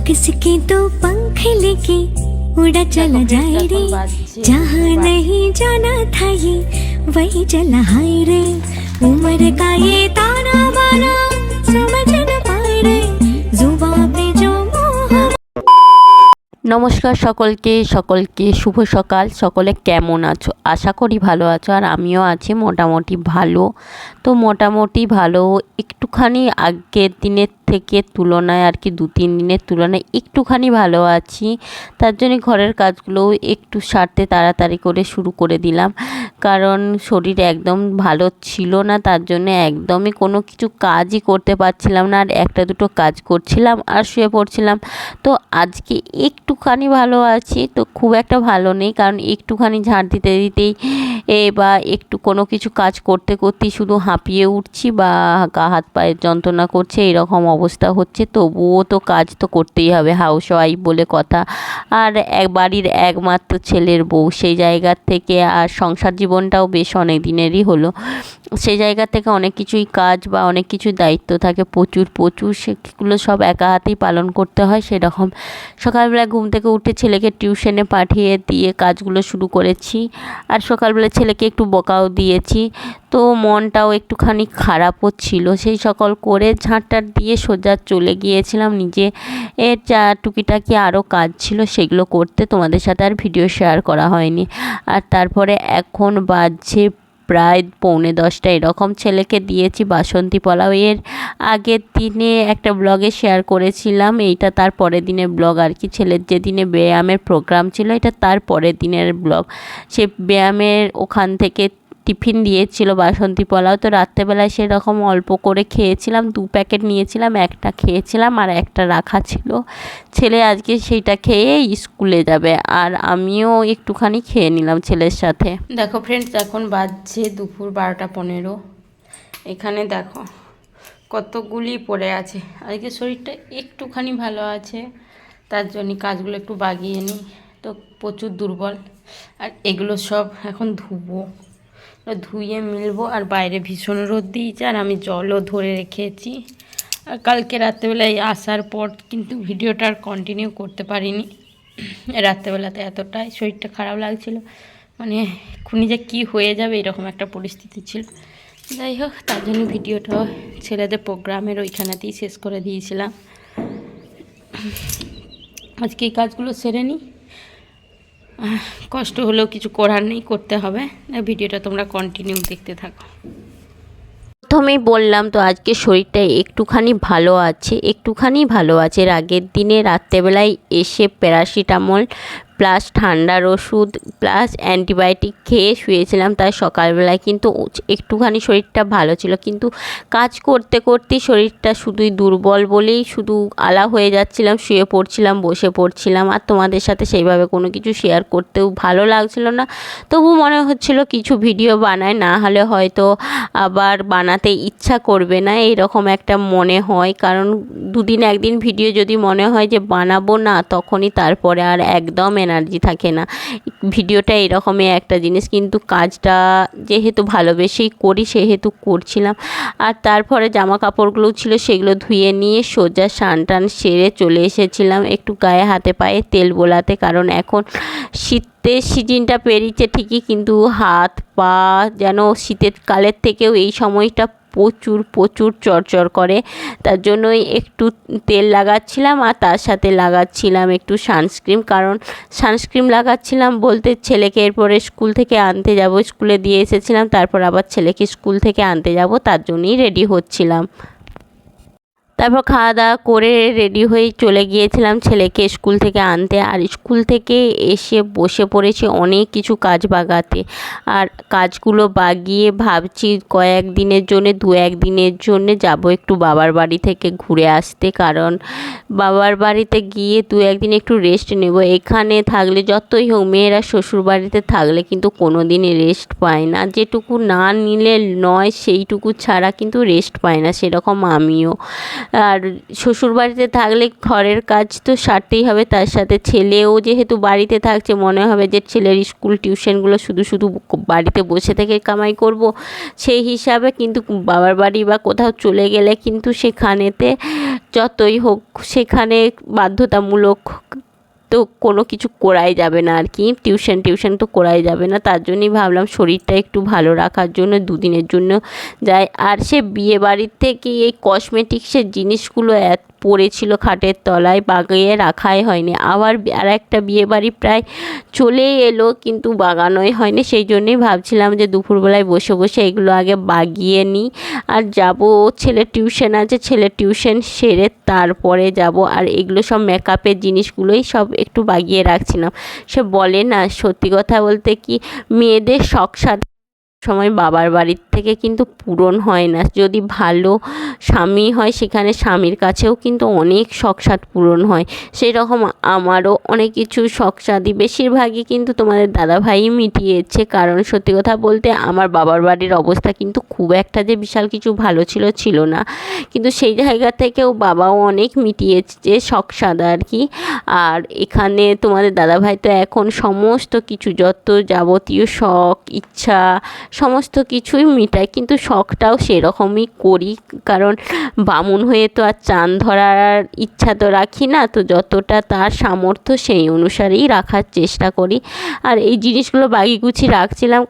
किसके तो पंख लेके उड़ा चला जाए रे, जहाँ नहीं जाना था ये वही चला हाय रे। उम्र का ये ताना बाना समझ न पाए रे, जुबां पे जो मोह। নমস্কার সকলকে শুভ সকাল। সকলে কেমন আছো? আশা করি ভালো আছো, আর আমিও আছি মোটামুটি ভালো। তো মোটামুটি ভালো, একটুখানি আগের দিনের থেকে তুলনায় আর কি 2-3 দিনের তুলনায় একটুখানি ভালো আছি। তার জন্য ঘরের কাজগুলোও একটু সারতে তাড়াতাড়ি করে শুরু করে দিলাম, কারণ শরীর একদম ভালো ছিল না। তার জন্য একদমই কোনো কিছু কাজই করতে পারছিলাম না, আর একটা দুটো কাজ করছিলাম আর শুয়ে পড়ছিলাম। তো আজকে একটুখানি ভালো আছি, তো খুব একটা ভালো নেই, কারণ একটুখানি ঝাড় দিতে দিতেই বা একটু কোনো কিছু কাজ করতে করতেই শুধু হাঁপিয়ে উঠছি বা গা হাত পায়ের যন্ত্রণা করছে, এরকম অবস্থা হচ্ছে। তবুও তো কাজ তো করতেই হবে, হাউস ওয়াইফ বলে কথা। আর বাড়ির একমাত্র ছেলের বউ, সেই জায়গা থেকে আর সংসার জীবনটাও বেশ অনেক দিনেরই হলো, সেই জায়গা থেকে অনেক কিছুই কাজ বা অনেক কিছু দায়িত্ব থাকে, প্রচুর সেগুলো সব একা হাতেই পালন করতে হয়। সেরকম সকালবেলা ঘুম থেকে উঠে ছেলেকে টিউশনে পাঠিয়ে দিয়ে কাজগুলো শুরু করেছি, আর সকালবেলা ছেলেকে একটু বকাও দিয়েছি। তো মনটাও একটুখানি খারাপও ছিল। সেই সকল করে ঝাঁটটার দিয়ে সোজা চলে গিয়েছিলাম নিজে এর যা টুকিটাকি আরও কাজ ছিল সেগুলো করতে। তোমাদের সাথে আর ভিডিও শেয়ার করা হয়নি। আর তারপরে এখন বাজছে প্রায় 9:45 এরকম। ছেলেকে দিয়েছি বাসন্তী পোলাও। এর আগের দিনে একটা ব্লগে শেয়ার করেছিলাম, এইটা তার পরের দিনের ব্লগ আর কি। ছেলের যেদিনে ব্যায়ামের প্রোগ্রাম ছিল, এটা তার পরের দিনের ব্লগ। সে ব্যায়ামের ওখান থেকে টিফিন দিয়েছিল বাসন্তী পোলাও। তো রাত্রেবেলায় সেরকম অল্প করে খেয়েছিলাম, 2 প্যাকেট নিয়েছিলাম, একটা খেয়েছিলাম আর একটা রাখা ছিল। ছেলে আজকে সেইটা খেয়ে স্কুলে যাবে, আর আমিও একটুখানি খেয়ে নিলাম ছেলের সাথে। দেখো ফ্রেন্ডস, এখন বাজছে দুপুর 12:15। এখানে দেখো কতগুলি পড়ে আছে। আজকে শরীরটা একটুখানি ভালো আছে, তার জন্য কাজগুলো একটু বাগিয়ে নিই। তো প্রচুর দুর্বল, আর এগুলো সব এখন ধুয়ে মিলবো। আর বাইরে ভীষণ রোদ দিয়েছে, আর আমি জলও ধরে রেখেছি। আর কালকে রাত্রেবেলায় আসার পর কিন্তু ভিডিওটা আর কন্টিনিউ করতে পারিনি। রাত্রেবেলাতে এতটাই শরীরটা খারাপ লাগছিল, মানে এক্ষুনি যে কী হয়ে যাবে এরকম একটা পরিস্থিতি ছিল। যাই হোক, তার জন্য ভিডিওটা ছেলেদের প্রোগ্রামের ওইখানেতেই শেষ করে দিয়েছিলাম। আজকে এই কাজগুলো সেরে নিই, কষ্ট হলেও কিছু করার নেই, করতে হবে। ভিডিওটা তোমরা কন্টিনিউ দেখতে থাকো। প্রথমেই বললাম তো আজকে শরীরটা একটুখানি ভালো আছে। এর আগের দিনে রাত্রেবেলায় এসে প্যারাসিটামল প্লাস ঠান্ডার ওষুধ প্লাস অ্যান্টিবায়োটিক খেয়ে শুয়েছিলাম। তাই সকালবেলায় কিন্তু একটুখানি শরীরটা ভালো ছিল, কিন্তু কাজ করতে করতেই শরীরটা শুধুই দুর্বল বলেই শুধু আলা হয়ে যাচ্ছিলাম, শুয়ে পড়ছিলাম, বসে পড়ছিলাম। আর তোমাদের সাথে সেইভাবে কোনো কিছু শেয়ার করতেও ভালো লাগছিল না। তবু মনে হচ্ছিল কিছু ভিডিও বানায়, না হলে হয়তো আবার বানাতে ইচ্ছা করবে না, এইরকম একটা মনে হয়। কারণ 2 দিন 1 দিন ভিডিও যদি মনে হয় যে বানাবো না, তখনই তারপরে আর একদম এনার্জি থাকে না। ভিডিওটা এরকমই একটা জিনিস, কিন্তু কাজটা যেহেতু ভালোবেসেই করি সেহেতু করছিলাম। আর তারপরে জামা কাপড়গুলো ছিল সেগুলো ধুয়ে নিয়ে সোজা স্নান টান সেরে চলে এসেছিলাম একটু গায়ে হাতে পায়ে তেল বোলাতে। কারণ এখন শীতের সিজনটা পেরিয়েছে ঠিকই, কিন্তু হাত পা যেন শীতের কালের থেকেও এই সময়টা প্রচুর চড়চড় করে। তার জন্যই একটু তেল লাগাচ্ছিলাম, আর তার সাথে লাগাচ্ছিলাম একটু সানস্ক্রিন। কারণ সানস্ক্রিন লাগাচ্ছিলাম বলতে ছেলেকে এরপরে স্কুল থেকে আনতে যাব, স্কুলে দিয়ে এসেছিলাম, তারপর আবার ছেলেকে স্কুল থেকে আনতে যাব, তার জন্যই রেডি হচ্ছিলাম। তারপর খাওয়া দাওয়া করে রেডি হয়ে চলে গিয়েছিলাম ছেলেকে স্কুল থেকে আনতে। আর স্কুল থেকে এসে বসে পড়েছি অনেক কিছু কাজ বাগাতে। আর কাজগুলো বাগিয়ে ভাবছি কয়েকদিনের জন্যে 2-1 দিনের জন্যে যাব একটু বাবার বাড়ি থেকে ঘুরে আসতে। কারণ বাবার বাড়িতে গিয়ে 2-1 দিন একটু রেস্ট নেব। এখানে থাকলে যতই হোক, মেয়েরা শ্বশুর বাড়িতে থাকলে কিন্তু কোনো দিনই রেস্ট পায় না, যেটুকু না নিলে নয় সেইটুকু ছাড়া কিন্তু রেস্ট পায় না। সেরকম আমিও আর শ্বশুরবাড়িতে থাকলে ঘরের কাজ তো সারতেই হবে, তার সাথে ছেলেও যেহেতু বাড়িতে থাকছে মনে হবে যে ছেলের স্কুল টিউশনগুলো শুধু শুধু বাড়িতে বসে থেকে কামাই করব, সেই হিসাবে কিন্তু বাবার বাড়ি বা কোথাও চলে গেলে কিন্তু সেখানেতে যতই হোক সেখানে বাধ্যতামূলক তো কোনো কিছু করাই যাবে না আর কি, টিউশন তো করাই যাবে না। তার জন্যই ভাবলাম শরীরটা একটু ভালো রাখার জন্য দুদিনের জন্য যাই। আর সে বিয়ে বাড়ির থেকে এই কসমেটিক্সের জিনিসগুলো পড়েছিল খাটের তলায়, বাগিয়ে রাখাই হয়নি। আবার আর একটা বিয়ে বাড়ি প্রায় চলেই এলো কিন্তু বাগানোই হয়নি, সেই জন্যই ভাবছিলাম যে দুপুরবেলায় বসে বসে এগুলো আগে বাগিয়ে নিই। আর যাব, ছেলের টিউশন আছে, ছেলের টিউশন সেরে তারপরে যাব। আর এগুলো সব মেকআপের জিনিসগুলোই সব একটু বাগিয়ে রাখছিলাম। সে বলে না, সত্যি কথা বলতে কি মেয়েদের শখ সাধ সময় বাবার বাড়ির থেকে কিন্তু পূরণ হয় না। যদি ভালো স্বামী হয় সেখানে স্বামীর কাছেও কিন্তু অনেক শখ সাধ পূরণ হয়। সেই রকম আমারও অনেক কিছু শখ সাধই বেশিরভাগই কিন্তু তোমাদের দাদাভাই মিটিয়েছে। কারণ সত্যি কথা বলতে আমার বাবার বাড়ির অবস্থা কিন্তু খুব একটা যে বিশাল কিছু ভালো ছিল না, কিন্তু সেই জায়গা থেকেও বাবাও অনেক মিটিয়েছে শখ সাধ আর কি। আর এখানে তোমাদের দাদাভাই তো এখন সমস্ত কিছু যত যাবতীয় শখ ইচ্ছা সমস্ত কিছুই মিটায়, কিন্তু শখটাও সেরকমই করি, কারণ বামুন হয়ে তো আর চাঁদ ধরার ইচ্ছা তো রাখি না, তো যতটা তার সামর্থ্য সেই অনুসারেই রাখার চেষ্টা করি। আর এই জিনিসগুলো বাগিয়ে রাখছিলাম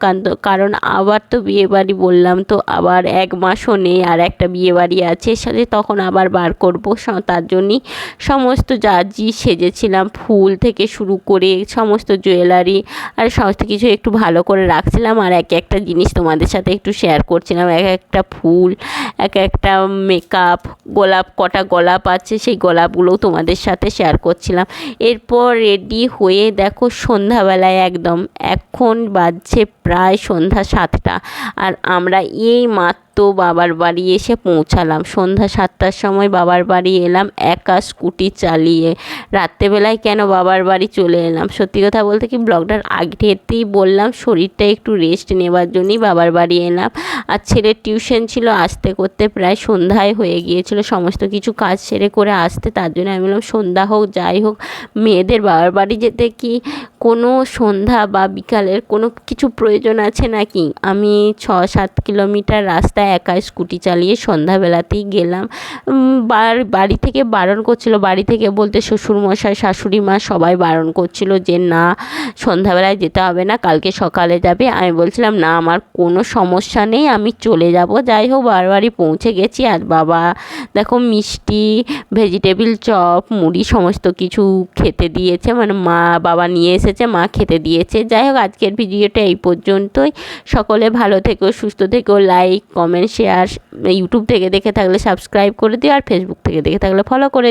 কারণ আবার তো বিয়েবাড়ি বললাম তো আবার 1 মাসও নেই, আর একটা বিয়েবাড়ি আছে সাথে, তখন আবার বার করবো। তার জন্যই সমস্ত সেজেছিলাম, ফুল থেকে শুরু করে সমস্ত জুয়েলারি আর সমস্ত কিছু একটু ভালো করে রাখছিলাম। আর একটা জিনিস তোমাদের সাথে একটু শেয়ার করছিলাম, একটা ফুল, একটা মেকআপ, কটা গোলাপ আছে, সেই গোলাপগুলোও তোমাদের সাথে শেয়ার করছিলাম। এরপর রেডি হয়ে দেখো সন্ধ্যাবেলায় একদম, এখন বাজছে প্রায় সন্ধ্যা 7টা, আর আমরা এই মাত্র বাবার বাড়ি এসে পৌঁছালাম। সন্ধ্যা 7টার সময় বাবার বাড়ি এলাম একা স্কুটি চালিয়ে। রাত্রেবেলায় কেন বাবার বাড়ি চলে এলাম, সত্যি কথা বলতে কি ব্লগটার আগেতেই বললাম শরীরটা একটু রেস্ট নেবার জন্যই বাবার বাড়ি এলাম। আর ছেলের টিউশন ছিল, আসতে করতে প্রায় সন্ধ্যায় হয়ে গিয়েছিল, সমস্ত কিছু কাজ সেরে করে আসতে। তার জন্য আমি বললাম সন্ধ্যা হোক যাই হোক, মেয়েদের বাবার বাড়ি যেতে কি কোনো সন্ধ্যা বা বিকালের কোনো কিছু প্রয়োজন আছে নাকি? আমি 6-7 কিলোমিটার রাস্তায় একা স্কুটি চালিয়ে সন্ধ্যাবেলাতেই গেলাম। বাড়ি থেকে বারণ করছিল, বাড়ি থেকে বলতে শ্বশুরমশাই শাশুড়ি মা সবাই বারণ করছিল যে না সন্ধ্যাবেলায় যেতে হবে না, কালকে সকালে যাবে। আমি বলছিলাম না আমার কোনো সমস্যা নেই, আমি চলে যাব। যাই হোক বাবার বাড়ি পৌঁছে গেছি। আর বাবা দেখো মিষ্টি, ভেজিটেবিল চপ, মুড়ি সমস্ত কিছু খেতে দিয়েছে, মানে বাবা নিয়ে এসেছে, মা খেতে দিয়েছে। যাই হোক আজকের ভিডিওটা এই পর্যন্তই। সকলে ভালো থেকো, সুস্থ থেকো, লাইক কমেন্ট শেয়ার, ইউটিউব থেকে দেখে থাকলে সাবস্ক্রাইব করে দিও, আর ফেসবুক থেকে দেখে থাকলে ফলো করে